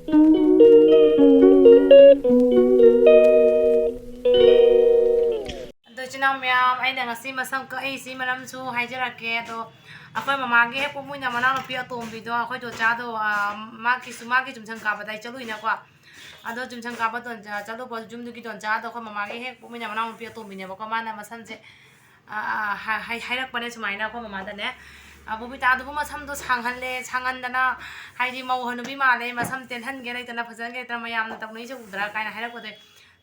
Chinaw ma'am, ay na ngasi masam ka ay si manam su haijarake to akoy mamagi he pumuy na manang pi atombi do akoy to cha do magi jumchang ka badai chalu ina kwa ado jumchang ka ba don chalu bo jum du gi don cha do akoy mamagi he pumuy na manang pi atombi ne ba ko mana masam je hairak pare sumaina akoy mamada ne abubi ta du masam do sanghan le sangan dana haidi mau hanubi ma le masam tenhan ge lai tana phajan ge tana mayam na taknai se udra kaina hairak ko de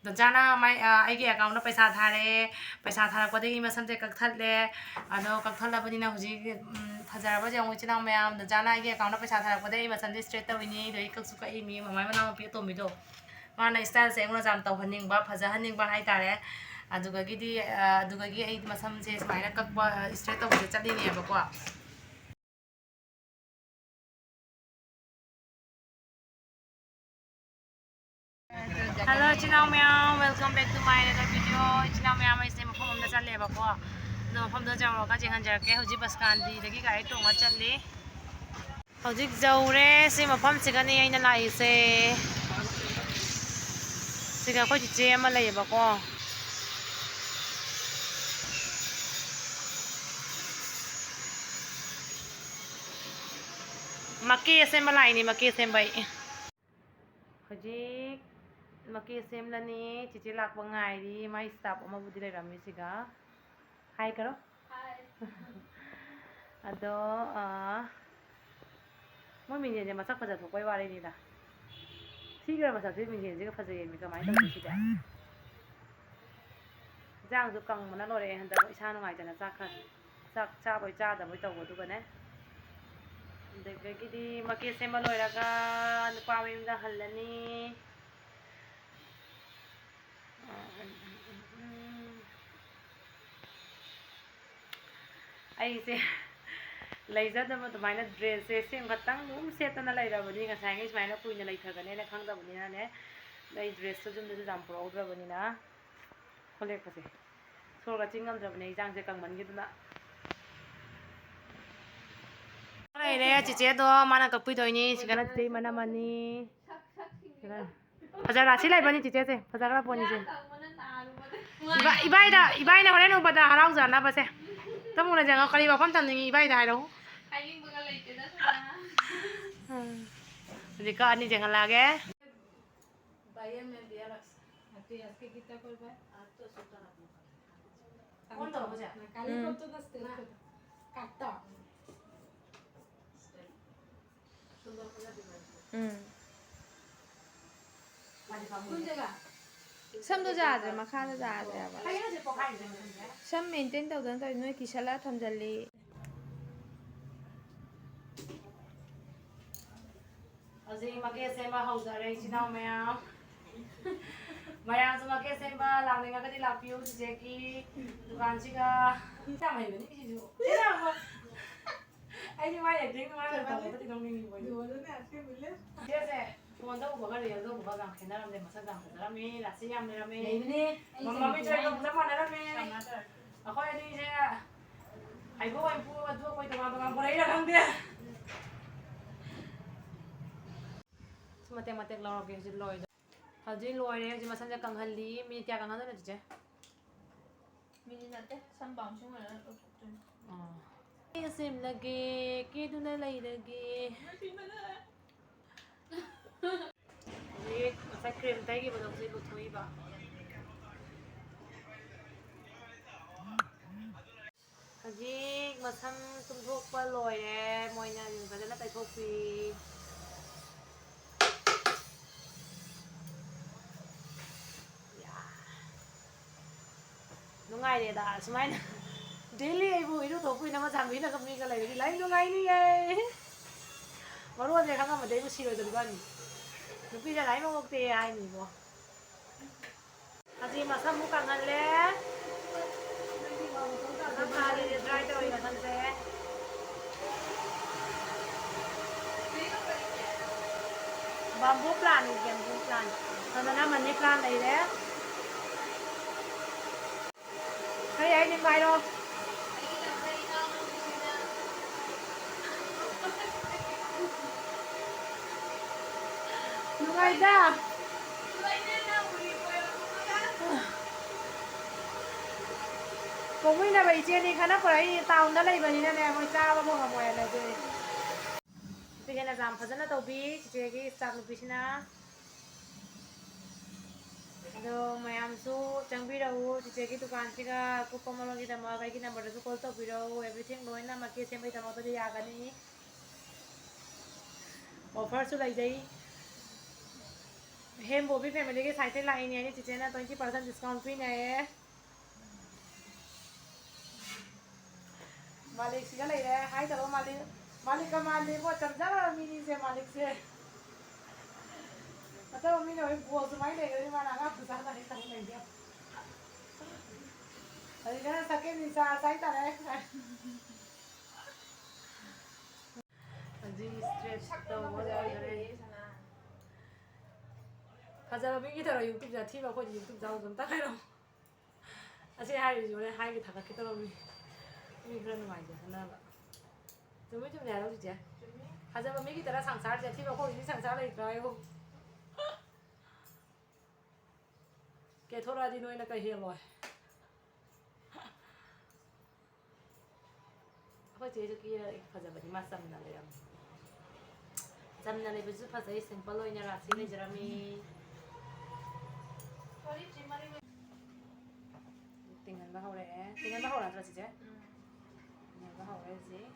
Donjana mai aigi account na paisa thare paisa thara ko degi masam te kakthal le ado kakthal la bani na huji phajara ba jang china mayam donjana aigi account na paisa thara ko degi masam te straight ta wini doi kaksu ka imi mamai mana pi to mi do mana style se ngona jam taw haning ba phaja haning ba hai tare aduga gi di aduga gi ai masam se smaina kak ba straight ta huji chali ni ba ko Hello Chinaw Meow, welcome back to my another video. Chinaw Meow ay sa mapong na chale ba ko. No, mapong na jawro ka jingan jar ke hoji bus kandi dagi ka ito nga chali. Hoji jawre si mapom siga ni ay nalai se. Siga ko jije malay ba ko. Maki se malay ni maki se bay. Hoji maki sem lani chichi lakwa ngai di mai staff ama budi lai rami siga. Hi karo. Hi. Ado mo minye je masak phaja thokoi wari ni da. Sigira masak je minye je ka phaja mi ka mai ta si da. Jang ju kang mana lore handa isa no ngai jana sak cha boi cha da boi taw du ba ne. Dege di maki sem ma loi raga nupa mi da halani. Ai se laser da ma maina dress se sem gatang dum set na lai ra bani nga sai ngai maina puina lai thagane na khang da bani na ne lai dress to jum da jam pro dra bani na khole ko se sor ga chingam dra bani jang se kang man gi na lai re chiche do mana ka pui doi ni sigana chei mana mani Fajar rasi lai bani chiche se fajar la poni se ibai na hore no bada harau jana ba se tamu na jang kali ba pham tan ni ibai dai ro ai ba ga lai te da sa ka ani jang la ge bai me dia la ati aske kita korba to sota na kon to boja kali ko to das te katta Samdo jadre makhana jadre aba sam maintain tawdan taw noi kisala thamjalli aji make sema haudare chinaw maya maya ju make sema langninga ka di lapiu je ki dukan si ka sa mai bani ki ju tera ko ai ni mai acting mai ta ko ti dong ni boy jo do na se bule je se phone da uba ga real do uba ga khena ram de masa ga da mi la si yam ne ram mi ni mama mi chai ko da ma na ram mi akhoi ni je ai bo ai pu do ko ta ma ko rai ra khang de mate lau ke ji loi haji loi re ji masan ja kang halli mi kya kang na je mi ni nate sam bang chung na sim lage ke du na lai lage ye sa cream tai gi bodong ji lu thoi ba haji masan tum thok pa loi re moi na ni ba na tai thok pi nungai de da sumaina daily ai bu iru to pui na ma jambi na kami ka lai nungai ni ai maru de khanga ma de bu siro de ba ni nupi ja lai ma ngok te ai ni bo aji ma sam mu kang han le na pa le dry to ina san se bamboo plant sana money plant lai de Hey, ai đi bay đâu? 누가이다. 고민나 봐 이제니 가나 거라이 타운다 레이버니네 뭐 짜바 뭐가 뭐야 레지. 이제나 잠 파잖아 또비 지제기 스타트 비시나. ado mayamsu changbirau chichegi dukan siga kupamalogi dama gai number su call to birau everything loina maki semai dama to yagani offer su lai dai hem bobi family ke site line ni chichena 20% discount free ne malik siga lai re hai talo malik ka malik ko chamjara mini se malik se atau mini oi buo su mai le mana ga pusa na ni tang lai dia ai kana sake ni sa sai ta re aji straight to mo da re 가자 미기더라 유튜브 자 TV 거 유튜브 자고 좀 따가요. 아직 하이 요래 하이게 다 같게 떨어 미 그러는 거 아니야. 하나 봐. 좀 내려 주지. 가자 미기더라 상사할 때 TV 거 이제 상사를 있어요. 걔 돌아지 노이나 까 해요. 거 제일 끼야 가자 봐. 맞습니다. 그래요. 잠나네 비즈 파자이 심플로 이냐 라시네 저라미 tinggal bahau lah terus aja tinggal bahau sih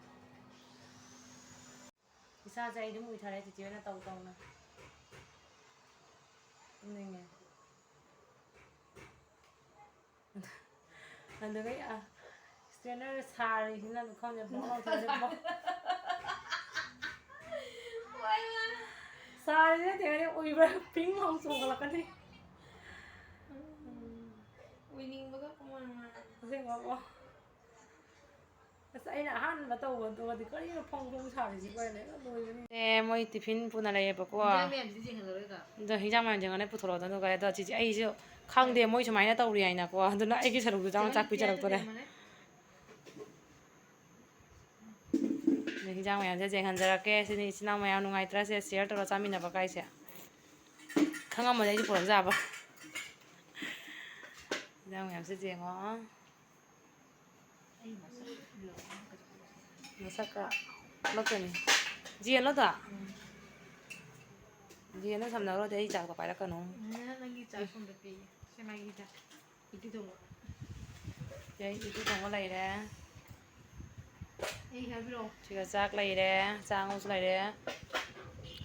bisa aja ini mau cari cicilannya tahu nah ini ya nanti kayak strainer sari ini nanti kau nyebok sari dia uiber pink langsung kalau kan nih winning baga kumana Kasi nga po. Kasi ay naahan ba ito? Di ko rin yung pang-pong sari si ko yun. 네, 뭐 티핀 분할에 해보고 저 희장만 정안에 붙어러 너 가야 지지 아이죠 강대 뭐 좀 많이 나다 우리 아이나 고 너 애기 저러 부장 짝 비자락더래 네 희장만 이제 한자라게 신이 지나면 누가 있더라세 시어 떨어 잠이나 봐 가이세 강한 뭐 애기 보러 잡아 희장만 ям 쓰지 뭐 masaka lokani jian lo da jian nó samna ro dei chak pa la kanu nangi cha sum de pi se mai gi cha iti to dei itu thong lai de ei ha biro chiga chak lai de chang us lai de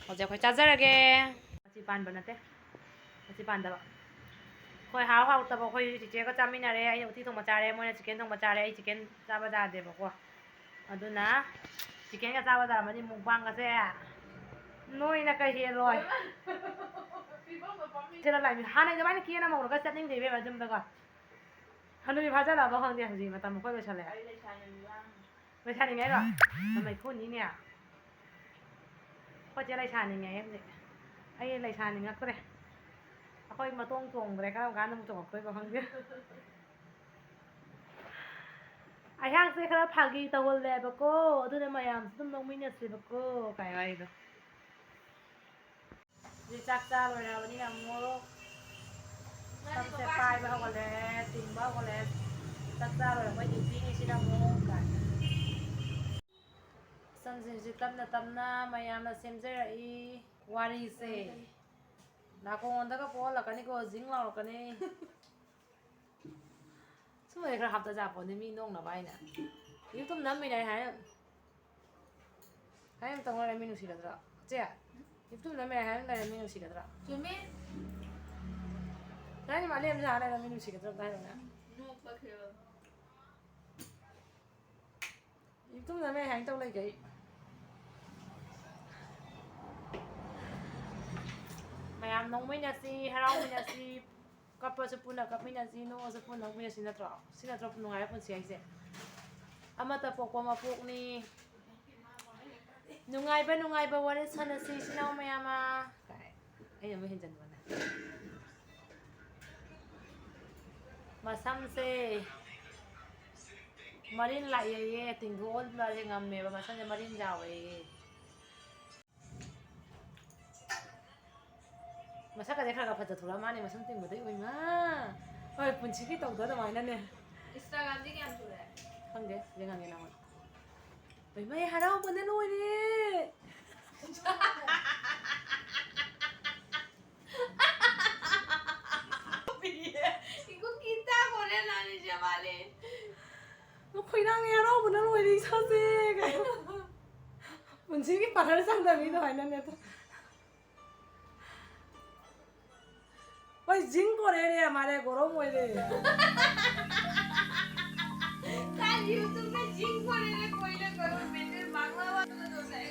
hoje khoi cha ra ge chi pan ban te chi pan da ba khoi hao hao ta ba khoi chi che ko chamina re ai uti thong ma cha re mo na chicken thong ma cha re ai chicken cha ba da de ba ko aduna chicken ka cha ba da ma ni mukbang ka se noi na ka he loi thế là lại hai này cái bánh kia nó một cái setting gì vậy mà chúng ta coi hắn nuôi phá ra là bao hàng tiền gì mà tầm một quay về trả lẻ về trả này rồi mà mày khôn ní nè có chơi lại trả này em gì ấy lại trả này ngắt cái này coi mà tuông tuồng cái cái nó tuồng coi bao hàng kia ai hàng sẽ cái phagi tàu lẹ bác cô tôi nên mày làm tôi nông minh nhật gì bác cô cái này đó đi chắc cha rồi nào đi làm mua tâm sẽ phai bao còn lẹ tìm bao còn lẹ chắc cha rồi quay nhìn phim đi làm mua cái sân sinh sự tâm na mày làm là xem thế rồi wari se na con đó có là cái này có dính vào cái này chứ mà cái hộp ta giả còn thì mình nông là bay nè YouTube nắm mình này hay em tông lại mình xí được rồi chứ YouTube nắm mình này hay lại mình xí được rồi chuẩn bị đấy nhưng mà liêm ra đây là mình xí được rồi đây rồi nè nuốt bác hiểu YouTube nắm mình hay tông lại cái mày làm nông mình là gì hay đâu mình là gì cấp bao nhiêu phút là cấp mình là gì nó bao phút nông mình là xin là drop nông ai phút xí ấy ama ta pok ma pok ni nungai ba wala sana si sinaw mayama ay may hinjan ba na masam se marin la ye tingol la ye ngamme ba masan ya marin jawe ꯃꯁꯛꯀꯁꯦ ꯈꯔ ꯈꯔ ꯐꯖ ꯊꯣꯛꯂꯛ ꯃꯥꯅꯦ ꯃꯁꯝ ꯇꯤꯡꯕꯗꯩ ꯑꯣꯏꯃ ꯍꯣꯏ ꯄꯨꯟꯁꯤꯒꯤ ꯇꯧꯗ ꯑꯗꯨꯃꯥꯏꯅꯅꯦ Instagramꯗꯤ ꯀꯌꯥꯝ ꯁꯨꯔꯦ? ꯈꯪꯗꯦ ꯌꯦꯡꯉꯒꯦ ꯅꯪꯉꯣꯟꯗ ꯑꯣꯏꯃ ꯍꯔꯥꯎꯕꯅ ꯂꯣꯏꯔꯦ Iku kita Korean nani siya bale. ꯈꯣꯏꯔꯥꯡ ꯍꯔꯥꯎꯕꯅ ꯂꯣꯏꯔꯦ ꯏꯁꯥꯁꯦ ꯄꯨꯟꯁꯤꯒꯤ ꯄꯥꯔꯂꯔ ꯆꯪꯗꯕꯤ ꯑꯗꯨꯃꯥꯏꯅꯅꯦ ꯍꯣꯏ ꯖꯤꯡ ꯀꯣꯔꯦꯅꯦ ꯃꯥꯅꯦ ꯒꯣꯔꯣ ꯑꯣꯏꯔꯦ Kan YouTube na jing Korean koina karo better bangla wa to sai.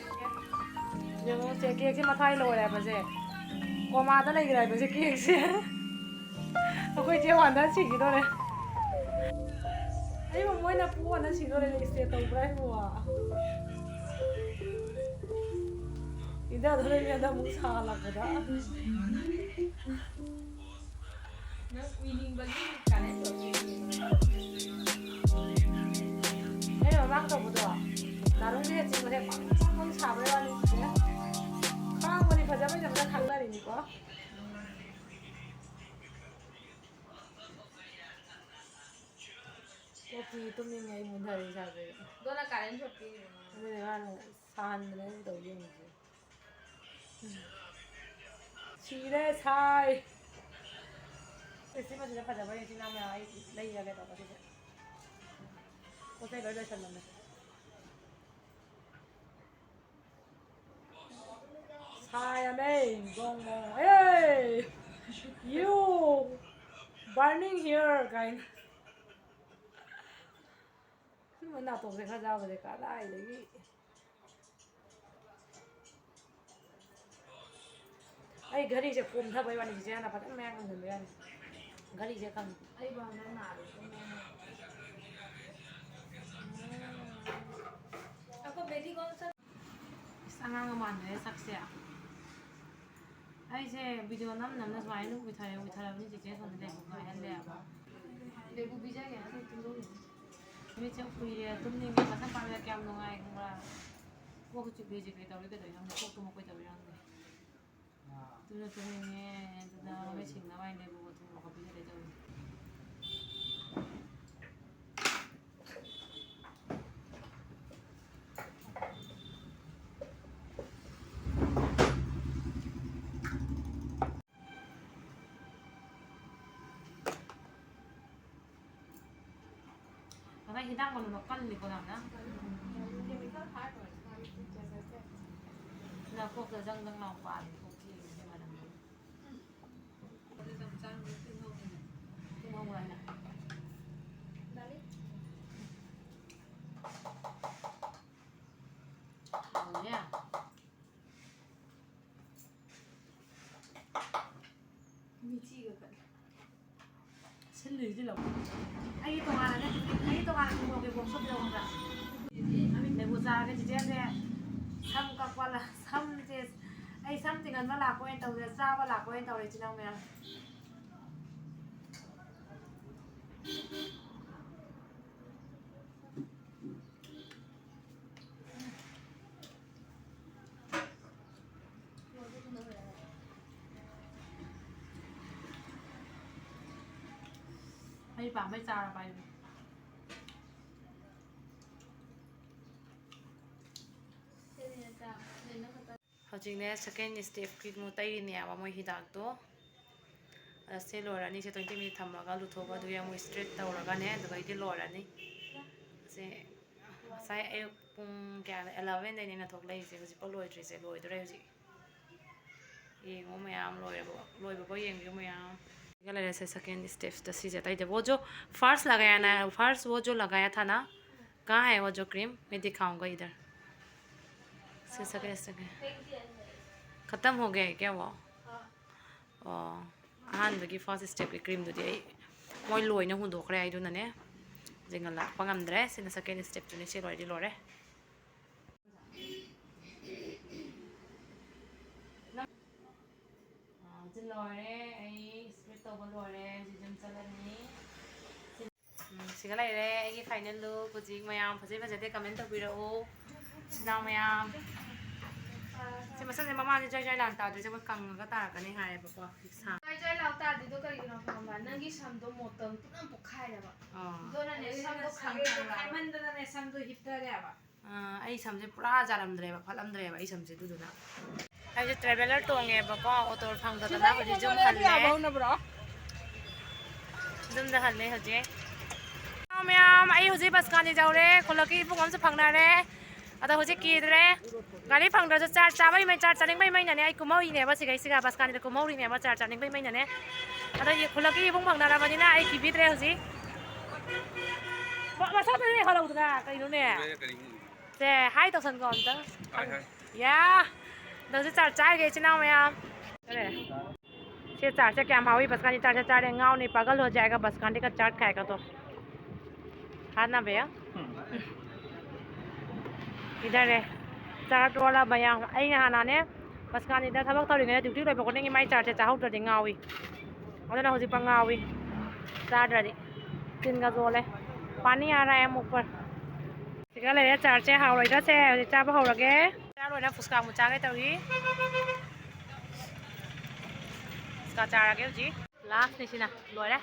ꯌꯦꯡꯉꯣ ꯆꯦ ꯀꯦꯛꯁꯦ ꯃꯊꯥꯏ ꯂꯣꯏꯔꯦ ꯍꯥꯏꯕꯁꯦ ꯀꯣꯃꯥꯗ ꯂꯩꯈ꯭ꯔꯦ ꯍꯥꯏꯕꯁꯦ ꯀꯦꯛꯁꯦ ꯑꯩꯈꯣꯏ ꯆꯦ ꯋꯥꯟꯗ ꯁꯤꯈꯤꯗꯣꯔꯦ ꯑꯩꯕꯨ ꯃꯣꯏꯅ ꯄꯣꯛꯑꯅ ꯁꯤꯗꯣꯔꯦ ꯏꯁꯇꯦ ꯇꯧꯕ꯭ꯔꯥ ꯑꯩꯕꯨ ꯏꯗꯗꯣꯔꯦꯅꯦꯗ ꯑꯃꯨꯛ ꯁꯥꯜꯂꯛꯄꯗ Nang winning bagi kanen to. ꯑꯩꯅ ꯃꯃꯥꯡ ꯇꯧꯕꯗꯣ ꯅꯥꯔꯨꯡꯁꯦ ꯆꯤꯡꯕꯁꯦ ꯄꯪ ꯁꯥꯕꯩ ꯋꯥꯅꯤ ꯈꯥꯡꯕꯅꯤ ꯐꯖꯕꯩ ꯐꯖꯅ ꯈꯪꯅꯔꯤꯅꯤꯀꯣ ꯀꯣꯛꯇꯤ ꯇꯨꯝꯅꯤꯡꯉꯦ ꯑꯩ ꯃꯨꯟꯊꯔꯦ ꯏꯁꯥꯁꯦ Dona kanen choti. ꯑꯗꯨꯅꯦ ꯃꯥꯅ ꯁꯥꯍꯟꯗꯅ ꯑꯩꯕꯨ ꯇꯧ ꯌꯦꯡꯉꯤꯁꯦ ꯁꯤꯔꯦ ꯁꯥꯏ ꯁꯤ ꯃꯆꯨꯁꯦ ꯐꯖꯕ ꯏꯆꯤꯟ ꯏꯅꯥꯎ ꯃꯌꯥꯝ ꯑꯩ ꯂꯩꯔꯒꯦ ꯇꯧꯕ ꯁꯤꯁꯦ ꯄꯣꯠ ꯆꯩ ꯂꯣꯏ ꯂꯣꯏꯁꯜꯂꯝꯃꯦ ꯁꯥꯏꯔꯃꯦ ꯒꯣꯡ ꯒꯣꯡ ꯑꯦ ꯌꯨ burning here ꯀꯥꯏꯅ ꯅꯥꯇꯣꯟꯁꯦ ꯈꯔ ꯆꯥꯕꯁꯦ ꯀꯗꯥꯏꯗꯒꯤ ꯑꯩ ꯘꯔꯤꯁꯦ ꯀꯣꯝꯊꯕꯩ ꯋꯥꯅꯤ ꯆꯤꯆꯦ ꯍꯥꯟꯅ ꯐꯖꯅ ꯃꯌꯥꯝ ꯀꯪꯁꯤꯟꯕ ꯌꯥꯅꯤ ꯘꯔꯤꯁꯦ ꯈꯪꯉꯤ Ay ba na nalo. Ako bedi ko sa ꯑꯁ ꯑꯉꯥꯡ ꯃꯥꯟꯗ꯭ꯔꯦ ꯁꯛꯁꯦ ꯑꯩꯁꯦ ꯚꯤꯗꯤꯑꯣ ꯅꯝꯅ ꯁꯨꯃꯥꯏꯅ ꯎꯏꯊꯔꯕꯅꯤ ꯆꯤꯆꯦ ꯁꯣꯝꯗ ꯂꯩꯕ ꯉꯥꯏꯍꯜꯂꯦꯕ lebu bija ya. ꯅꯨꯃꯤꯠꯁꯦ ꯎꯏꯔꯦ ꯇꯨꯝꯅꯤꯡꯉꯦ ꯃꯁꯝ ꯄꯥꯝꯕꯤꯗ ꯀꯌꯥꯝ ꯅꯨꯡꯉꯥꯏ ꯈꯪꯕ꯭ꯔꯥ ꯀꯣꯛꯁꯨ ꯆꯤꯛꯂꯤ ꯆꯤꯛꯂꯤ ꯇꯧꯔꯤ ꯀꯩꯗꯧꯔꯤ ꯈꯪꯗꯦ ꯀꯣꯛ ꯇꯨꯝꯃꯛꯄꯩ ꯇꯧꯔꯤ ꯈꯪꯗꯦ ꯑꯗꯨꯅ ꯇꯨꯝꯅꯤꯡꯉꯦ ꯑꯗꯨꯅ ꯃꯣꯏ ꯁꯤꯡꯅꯕ ꯍꯥꯏꯅ ꯂꯩꯕ ꯊꯨꯝꯕ ꯈꯣꯠꯄꯤꯁꯦ ꯇꯧꯔꯤ Karena hidang kalau lokal di kolam na. Chemical hard or Na kok dang dang lang pa ni kok ki di mana. Tingnan mo na. Dali. Oh yeah. Michi ga kan. Silly lang. Ay ito nga na. Ay ito nga na mo ke workshop daw ba. May buza ka di diyan sam ka pala sam des. Ay something an mala ko ento sa sa wala ko ento ri chinang me. Ay pa may tsara pa yun. ꯍꯧꯖꯤꯛꯅꯦ ꯁꯦꯀꯦꯟ ꯁ꯭ꯇꯦꯞꯀꯤ ꯇꯩꯔꯤꯅꯦꯕ ꯃꯣꯏ ꯍꯤꯗꯥꯛꯇꯣ ꯁꯤ ꯂꯣꯏꯔꯅꯤ ꯁꯤ 20 minute ꯊꯝꯃꯒ ꯂꯨꯊꯣꯛꯑꯒ ꯑꯗꯨꯒ ꯑꯃꯨꯛ straight ꯇꯧꯔꯒꯅꯦ ꯑꯗꯨꯒ ꯑꯩꯗꯤ ꯂꯣꯏꯔꯅꯤ ꯁꯤ ꯉꯁꯥꯏ ꯑꯌꯨꯛ ꯄꯨꯡ ꯀꯌꯥꯗ 11ꯗꯩꯅꯦꯅ ꯊꯣꯛꯂꯛꯏꯁꯦ ꯍꯧꯖꯤꯛꯐꯥꯎ ꯂꯣꯏꯗ꯭ꯔꯤꯁꯦ ꯂꯣꯏꯗꯣꯔꯦ ꯍꯧꯖꯤꯛ ꯌꯦꯡꯉꯣ ꯃꯌꯥꯝ ꯂꯣꯏꯕꯐꯥꯎ ꯌꯦꯡꯕꯤꯌꯨ मयाम लगे से सेकेंड स्टेप सीजे तैते वो जो फर्स्ट लगाया ना फर्स्ट वो जो लगाया था ना कहाँ है वो जो क्रीम मैं दिखाऊंगा इधर से सेकेंड खत्म हो गया है क्या वो अहमद फर्स्ट स्टेप की क्रीम दुदी मोई लोन हुदोखरे ने जिंग लापे सिना सेकेंड स्टेप तुने से लोरी लोरे लोरे स्प्रेड तब लोरे जिम चलनी सिगा लेरे फाइनल लुक हजिक मैम फजे फजे कमेंट तौर सिना मैम ꯁꯤ ꯃꯁꯛꯁꯦ ꯃꯃꯥꯡꯁꯦ ꯖꯣꯏ ꯖꯣꯏ ꯂꯥꯟ ꯇꯥꯗ꯭ꯔꯤꯁꯦ ꯑꯩꯈꯣꯏ ꯀꯪꯉꯒ ꯇꯥꯔꯛꯀꯅꯤ ꯍꯥꯏꯌꯦꯕꯀꯣ ꯁꯥ ꯖꯣꯏ ꯂꯥꯎ ꯇꯥꯗꯤꯗꯣ ꯀꯔꯤꯒꯤꯅꯣ ꯈꯪꯕ ꯅꯪꯒꯤ ꯁꯝꯗꯣ ꯃꯣꯇꯝ ꯄꯨꯝꯅꯃꯛ ꯄꯣꯛꯈꯥꯏꯔꯦꯕ ꯑꯗꯨꯅꯅꯦ ꯁꯝꯗꯣ ꯈꯥꯏꯃꯟꯗꯅꯅꯦ ꯁꯝꯗꯣ ꯍꯤꯞꯊꯔꯦꯕ ꯑꯩ ꯁꯝꯁꯦ ꯄꯨꯔꯥ ꯖꯥꯔꯝꯗ꯭ꯔꯦꯕ ꯐꯠꯂꯝꯗ꯭ꯔꯦꯕ ꯑꯩ ꯁꯝꯁꯦ ꯑꯗꯨꯗꯨꯅ ꯑꯩꯁꯦ ꯇ꯭ꯔꯦꯚꯦꯂꯔ ꯇꯣꯡꯉꯦꯕꯀꯣ ꯑꯣꯇꯣ ꯐꯪꯗꯗꯅ ꯍꯧꯖꯤꯛ ꯖꯨꯝ ꯍꯜꯂꯦ ꯖꯨꯝꯗ ꯍꯜꯂꯦ ꯍꯧꯖꯤꯛ ꯃꯌꯥꯝ ꯑꯩ ꯍꯧꯖꯤꯛ ꯕꯁ ꯀꯥꯟꯗꯤ ꯌꯧꯔꯦ ꯈꯨꯜꯂꯛꯀꯤ ꯏꯕꯨꯡ ꯑꯃꯁꯨ ꯐꯪꯅꯔꯦ ꯑꯗꯣ ꯍꯧꯖꯤꯛ ꯀꯤꯗ꯭ꯔꯦ ꯒꯥꯔꯤ ꯐꯪꯗ꯭ꯔꯁꯨ ꯆꯥꯔ ꯆꯥꯕꯩ ꯃꯩ ꯆꯥꯔ ꯆꯥꯅꯤꯡꯕꯩ ꯃꯩꯅꯅꯦ ꯑꯩ ꯀꯨꯝꯍꯧꯔꯤꯅꯦꯕ ꯁꯤꯒꯩꯁꯤꯒ ꯕꯁ ꯀꯥꯟꯗ ꯀꯨꯝꯍꯧꯔꯤꯅꯦꯕ ꯆꯥꯔ ꯆꯥꯅꯤꯡꯕꯩ ꯃꯩꯅꯅꯦ ꯑꯗꯣ ꯈꯨꯜꯂꯛꯀꯤ ꯏꯕꯨꯡ ꯐꯪꯅꯔꯕꯅꯤ나 ꯑꯩ ꯀꯤꯕꯤꯗ꯭ꯔꯦ ꯍꯧꯖꯤꯛ ꯃꯁꯥꯗꯅꯦ ꯍꯜꯂꯧꯗꯅ ꯀꯩꯅꯣꯅꯦ ꯁꯦ ꯍꯥꯏ ꯇꯧꯁꯟꯀꯣ ꯑꯝꯇꯪ ꯌꯥ ꯑꯗꯣ ꯍꯧꯖꯤꯛ ꯆꯥꯔ ꯆꯥꯔꯤꯒꯦ इचीन इनाऊ मयाम ये चाट से क्या मावी बस कांडी चाट से चाट गाँव नहीं पागल हो जाएगा बस कांडी का चाट खाएगा तो हाँ ना भैया इधर है चाट वाला भैया आई हानाने बस कांडी इधर थबक तौरी ड्यूटी लोग पकड़ने माई चाट से चाहूद्रदी गावी अदुना हौजिक पा गावी चाद्रदी तिनगा जोले पानी आ रहा है मुख पर सिगा लेरे चाट से हावरोइदा से हौजिक चाबा हौरगे चारोइना फुसका मुचागे तौरी फुसका चारगे हौजिक लास्ट निसिना लोरे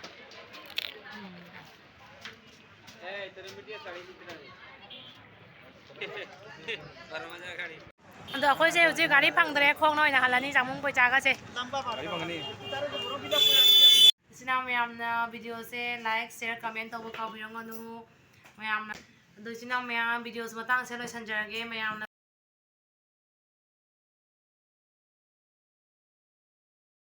ꯑꯗꯣ ꯑꯩꯈꯣꯏꯁꯦ ꯍꯧꯖꯤꯛ ꯒꯥꯔꯤ ꯐꯪꯗ꯭ꯔꯦ ꯈꯣꯡꯅ ꯑꯣꯏꯅ ꯍꯜꯂꯅꯤ ꯆꯥꯛꯃꯨꯡ ꯄꯣꯏ ꯆꯥꯒꯁꯦ ꯏꯆꯤꯟ ꯏꯅꯥꯎ ꯃꯌꯥꯝꯅ ꯚꯤꯗꯤꯑꯣꯁꯦ ꯂꯥꯏꯛ ꯁꯦꯌꯔ ꯀꯃꯦꯟ ꯇꯧꯕ ꯀꯥꯎꯕꯤꯔꯝꯒꯅꯨ ꯃꯌꯥꯝꯅ ꯑꯗꯣ ꯏꯆꯤꯟ ꯏꯅꯥꯎ ꯃꯌꯥꯝ ꯚꯤꯗꯤꯑꯣꯁꯦ ꯃꯇꯥꯡꯁꯦ ꯂꯣꯏꯁꯤꯟꯖꯔꯒꯦ ꯃꯌꯥꯝꯅ